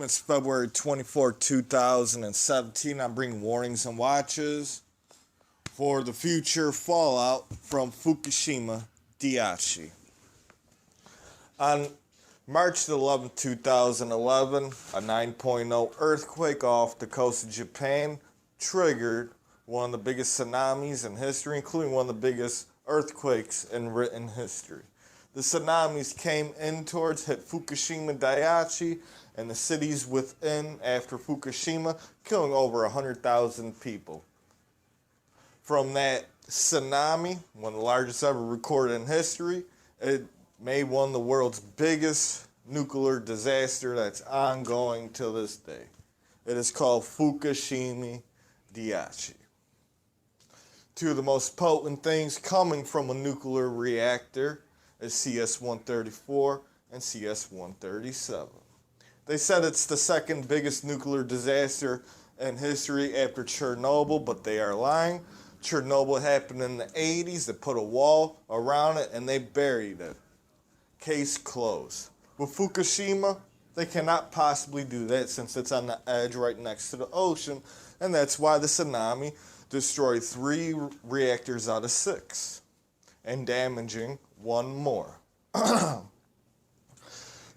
It's February 24, 2017. I'm bringing warnings and watches for the future fallout from Fukishima Daiichi. On March 11, 2011, a 9.0 earthquake off the coast of Japan triggered one of the biggest tsunamis in history, including one of the biggest earthquakes in written history. The tsunamis came in towards, hit Fukishima Daiichi and the cities within after Fukushima, killing over 100,000 people. From that tsunami, one of the largest ever recorded in history, it made one of the world's biggest nuclear disaster that's ongoing till this day. It is called Fukishima Daiichi. Two of the most potent things coming from a nuclear reactor is CS-134 and CS-137. They said it's the second biggest nuclear disaster in history after Chernobyl, but they are lying. Chernobyl happened in the 80s. They put a wall around it and they buried it. Case closed. With Fukushima, they cannot possibly do that since it's on the edge right next to the ocean, and that's why the tsunami destroyed 3 reactors out of 6 and damaging one more.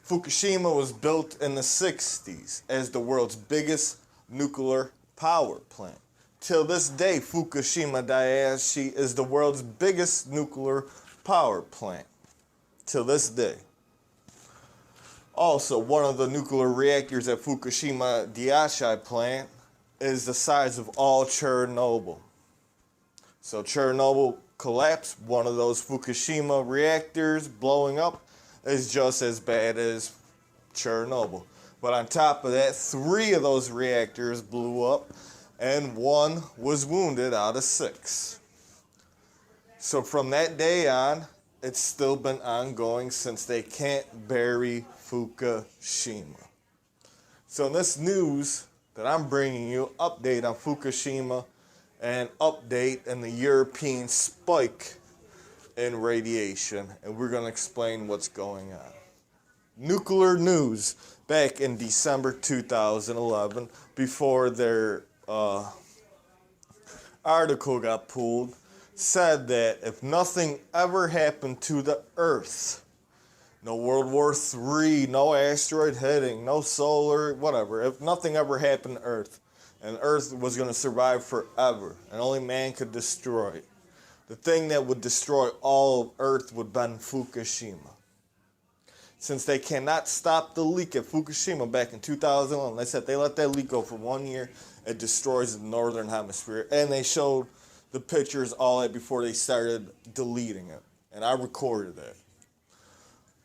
Fukushima was built in the 60s as the world's biggest nuclear power plant. Till this day, Fukushima Daiichi is the world's biggest nuclear power plant. Till this day. Also, one of the nuclear reactors at Fukushima Daiichi plant is the size of all Chernobyl. So Chernobyl collapsed, one of those Fukushima reactors blowing up is just as bad as Chernobyl. But on top of that, 3 of those reactors blew up and 1 was wounded out of 6. So from that day on, it's still been ongoing since they can't bury Fukushima. So in this news that I'm bringing you, update on Fukushima and update in the European spike in radiation, and we're going to explain what's going on. Nuclear news back in December 2011, before their article got pulled, said that if nothing ever happened to the Earth, no World War III, no asteroid hitting, no solar, whatever, if nothing ever happened to Earth, and Earth was going to survive forever, and only man could destroy it, the thing that would destroy all of Earth would be Fukushima. Since they cannot stop the leak at Fukushima back in 2011, they said they let that leak go for 1 year, it destroys the northern hemisphere, and they showed the pictures all that before they started deleting it, and I recorded that.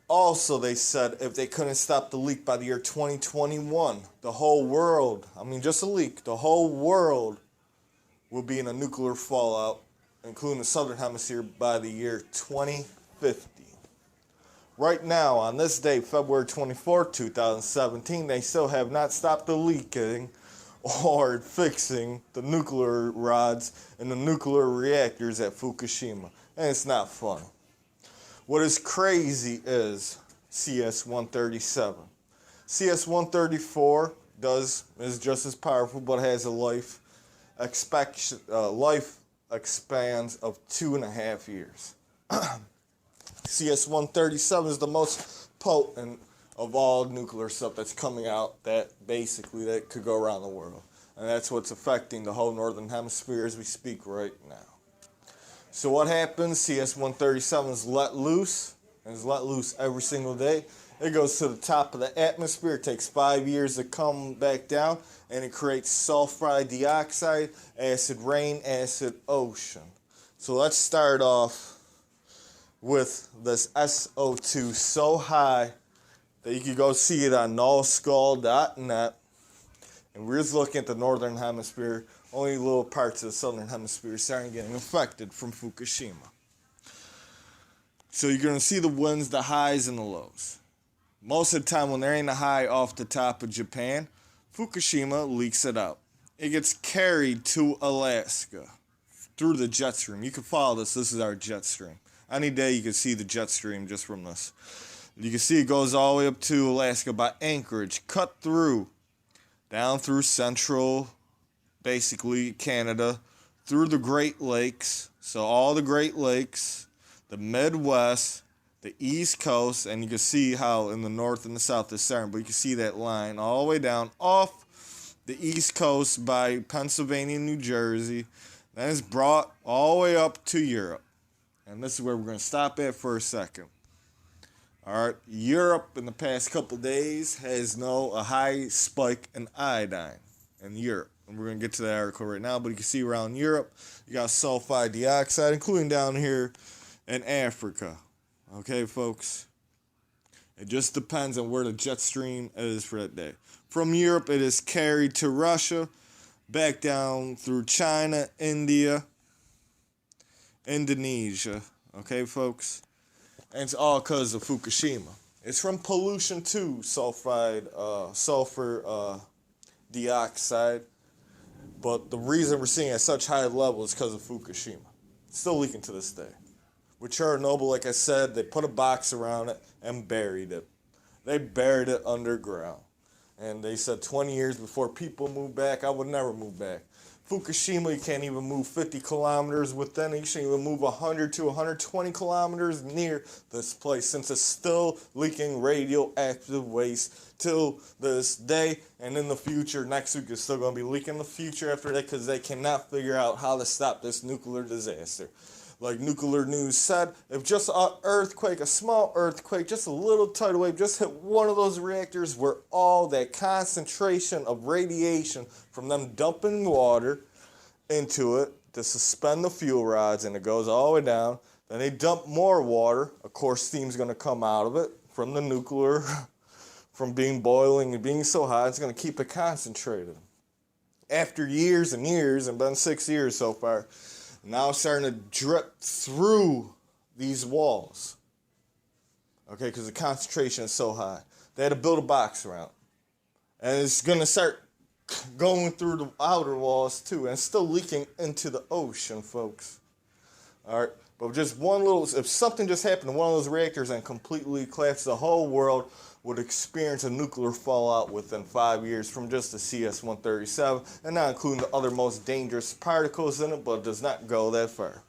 Also, they said if they couldn't stop the leak by the year 2021, the whole world, just a leak, the whole world will be in a nuclear fallout, including the southern hemisphere, by the year 2050. Right now, on this day, February 24, 2017, they still have not stopped the leaking or fixing the nuclear rods in the nuclear reactors at Fukushima. And it's not fun. What is crazy is CS-137. CS-134 is just as powerful, but has a life expands of 2.5 years. CS-137 is the most potent of all nuclear stuff that's coming out that could go around the world. And that's what's affecting the whole northern hemisphere as we speak right now. So what happens? CS-137 is let loose, and is let loose every single day. It goes to the top of the atmosphere. It takes 5 years to come back down, and it creates sulfide dioxide, acid rain, acid ocean. So let's start off with this SO2 so high that you can go see it on nullskull.net. And we're just looking at the northern hemisphere. Only little parts of the southern hemisphere starting getting affected from Fukushima. So you're going to see the winds, the highs, and the lows. Most of the time when there ain't a high off the top of Japan, Fukushima leaks it out. It gets carried to Alaska through the jet stream. You can follow this. This is our jet stream. Any day you can see the jet stream just from this. You can see it goes all the way up to Alaska by Anchorage, cut through, down through central, basically Canada, through the Great Lakes. So all the Great Lakes, the Midwest, the East Coast, and you can see how in the north and the south is starting, but you can see that line all the way down off the East Coast by Pennsylvania and New Jersey. Then it's brought all the way up to Europe. And this is where we're going to stop at for a second. All right, Europe in the past couple days has a high spike in iodine in Europe. And we're going to get to that article right now, but you can see around Europe, you got sulfide dioxide, including down here in Africa. Okay, folks? It just depends on where the jet stream is for that day. From Europe, it is carried to Russia, back down through China, India, Indonesia. Okay, folks? And it's all because of Fukushima. It's from pollution too, sulfur dioxide. But the reason we're seeing it at such high levels is because of Fukushima. It's still leaking to this day. With Chernobyl, like I said, they put a box around it and buried it. They buried it underground. And they said 20 years before people move back, I would never move back. Fukushima, you can't even move 50 kilometers within it. You shouldn't even move 100 to 120 kilometers near this place, since it's still leaking radioactive waste till this day. And in the future, next week, it's still going to be leaking in the future after that, because they cannot figure out how to stop this nuclear disaster. Like Nuclear News said, if just an earthquake, a small earthquake, just a little tidal wave, just hit one of those reactors where all that concentration of radiation from them dumping water into it to suspend the fuel rods, and it goes all the way down. Then they dump more water. Of course, steam's going to come out of it from the nuclear, from being boiling and being so hot, it's going to keep it concentrated. After years and years, and been 6 years so far, now it's starting to drip through these walls. Okay, because the concentration is so high. They had to build a box around. And it's going to start going through the outer walls too. And it's still leaking into the ocean, folks. All right, but just one little, if something just happened to one of those reactors and completely collapsed, the whole world would experience a nuclear fallout within 5 years from just the CS-137, and not including the other most dangerous particles in it, but it does not go that far.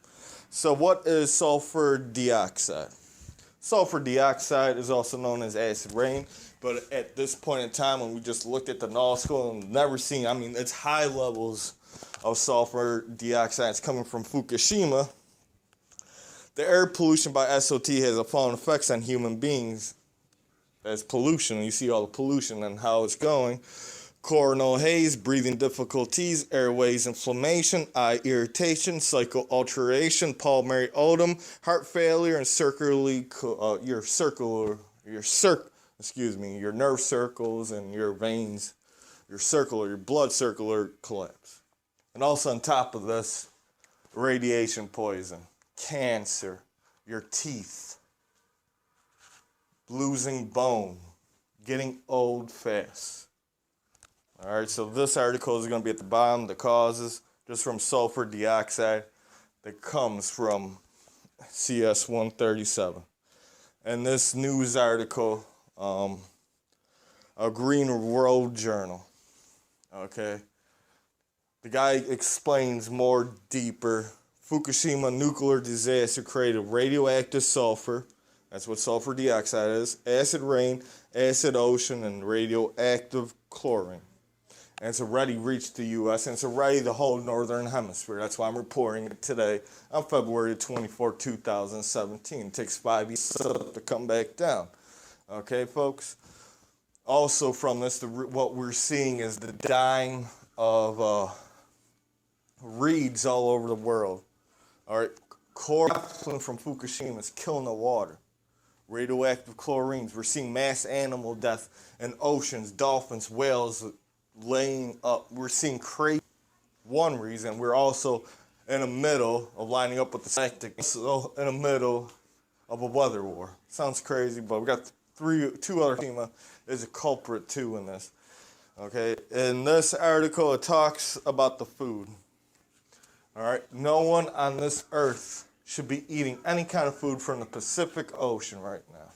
So what is sulfur dioxide? Sulfur dioxide is also known as acid rain, but at this point in time, when we just looked at the nautical and never seen, it's high levels of sulfur dioxide. It's coming from Fukushima. The air pollution by SOT has a fallen effects on human beings as pollution. You see all the pollution and how it's going. Coronal haze, breathing difficulties, airways inflammation, eye irritation, cycle alteration, pulmonary odem, heart failure, and your nerve circles and your veins, your blood circular collapse. And also on top of this, radiation poison, cancer, your teeth, losing bone, getting old fast. All right, so this article is going to be at the bottom, the causes, just from sulfur dioxide that comes from CS-137. And this news article, a Green World Journal, okay? The guy explains more deeper. Fukushima nuclear disaster created radioactive sulfur. That's what sulfur dioxide is. Acid rain, acid ocean, and radioactive chlorine. And it's already reached the U.S., and it's already the whole northern hemisphere. That's why I'm reporting it today on February 24, 2017. It takes 5 years to come back down. Okay, folks? Also from this, what we're seeing is the dying of reeds all over the world. All right, chlorine from Fukushima is killing the water. Radioactive chlorines. We're seeing mass animal death in oceans, dolphins, whales laying up. We're seeing crazy. One reason, we're also in the middle of lining up with the Arctic, so in the middle of a weather war. Sounds crazy, but we got two other. FEMA is a culprit too in this. Okay, in this article, it talks about the food. All right, no one on this earth should be eating any kind of food from the Pacific Ocean right now.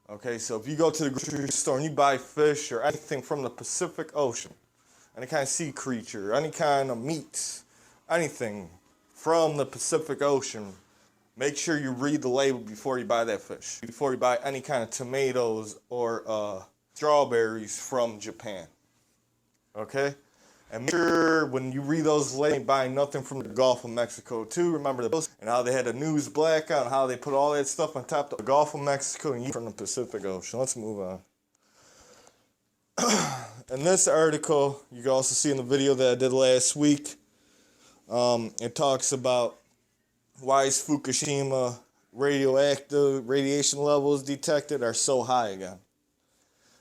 Okay, so if you go to the grocery store and you buy fish or anything from the Pacific Ocean, any kind of sea creature, any kind of meat, anything from the Pacific Ocean, make sure you read the label before you buy that fish. Before you buy any kind of tomatoes or strawberries from Japan. Okay? And make sure when you read those labels, you buy nothing from the Gulf of Mexico too. Remember those and how they had a news blackout and how they put all that stuff on top of the Gulf of Mexico and you from the Pacific Ocean. Let's move on. In this article, you can also see in the video that I did last week, it talks about why is Fukushima radioactive radiation levels detected are so high again.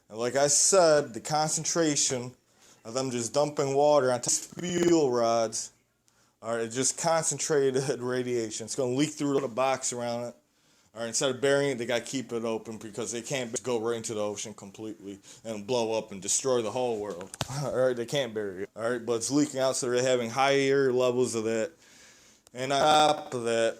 And like I said, the concentration of them just dumping water on fuel rods, it just concentrated radiation. It's going to leak through the box around it. Instead of burying it, they got to keep it open because they can't go right into the ocean completely and blow up and destroy the whole world. They can't bury it. But it's leaking out, so they're having higher levels of that. And on top of that,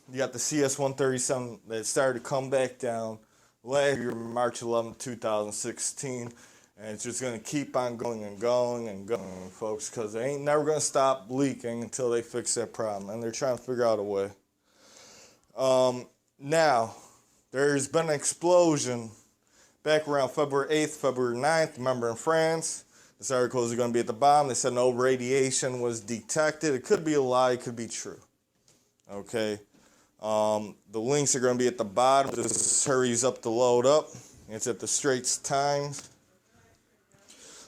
you got the CS-137 that started to come back down last year, March 11, 2016. And it's just going to keep on going and going and going, folks, because they ain't never going to stop leaking until they fix that problem. And they're trying to figure out a way. Now, there's been an explosion back around February 8th, February 9th. Remember in France? This article is going to be at the bottom. They said no radiation was detected. It could be a lie. It could be true. Okay. The links are going to be at the bottom. Just hurries up to load up. It's at the Straits Times.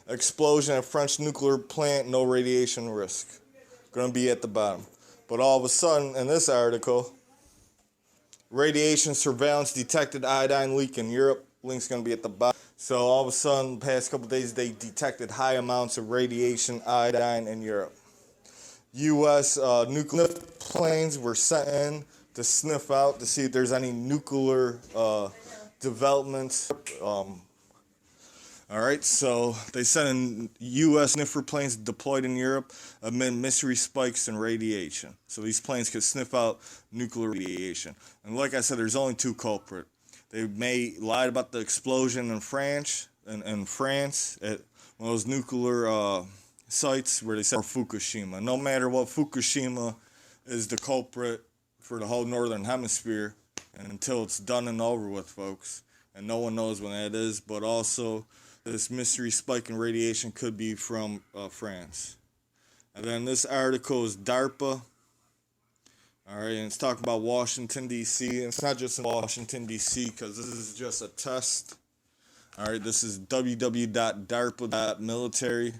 Explosion at French nuclear plant, no radiation risk. Going to be at the bottom. But all of a sudden, in this article, radiation surveillance detected iodine leak in Europe. Link's going to be at the bottom. So all of a sudden, the past couple of days, they detected high amounts of radiation iodine in Europe. U.S. Nuclear planes were sent in to sniff out to see if there's any nuclear developments. So they sent in U.S. sniffer planes deployed in Europe amid mystery spikes in radiation. So these planes could sniff out nuclear radiation. And like I said, there's only two culprits. They lied about the explosion in France, at one of those nuclear sites where they said Fukushima. No matter what, Fukushima is the culprit for the whole northern hemisphere, and until it's done and over with, folks. And no one knows when that is, but also this mystery spike in radiation could be from France. And then this article is DARPA. And it's talking about Washington, D.C. And it's not just in Washington, D.C., because this is just a test. This is www.darpa.military.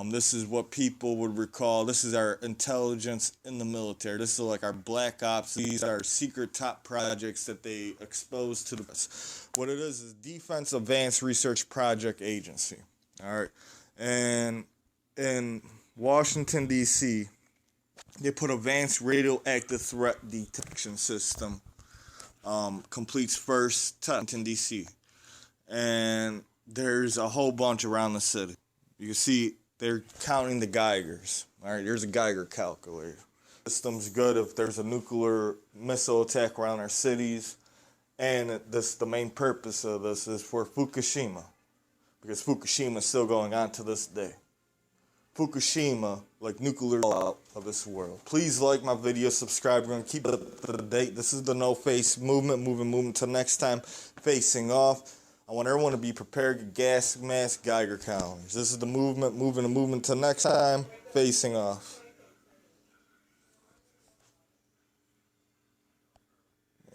This is what people would recall. This is our intelligence in the military. This is like our black ops. These are secret top projects that they expose to the press. What it is Defense Advanced Research Project Agency. And in Washington, D.C., they put Advanced Radioactive Threat Detection System. Completes first test in Washington, D.C. And there's a whole bunch around the city. You can see they're counting the Geigers. There's a Geiger calculator. The system's good if there's a nuclear missile attack around our cities. And the main purpose of this is for Fukushima. Because Fukushima is still going on to this day. Fukushima, like nuclear fallout of this world. Please like my video, subscribe. We're going to keep it up to date. This is the No Face Movement. Moving till next time. Facing off. I want everyone to be prepared to gas mask Geiger counters. This is the movement. Moving till next time. Facing off.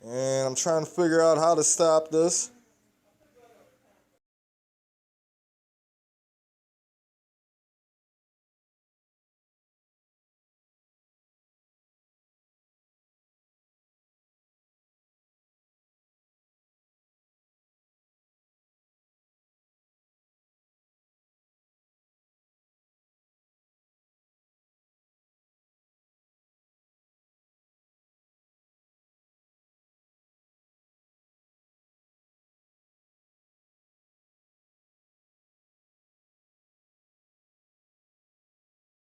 And I'm trying to figure out how to stop this.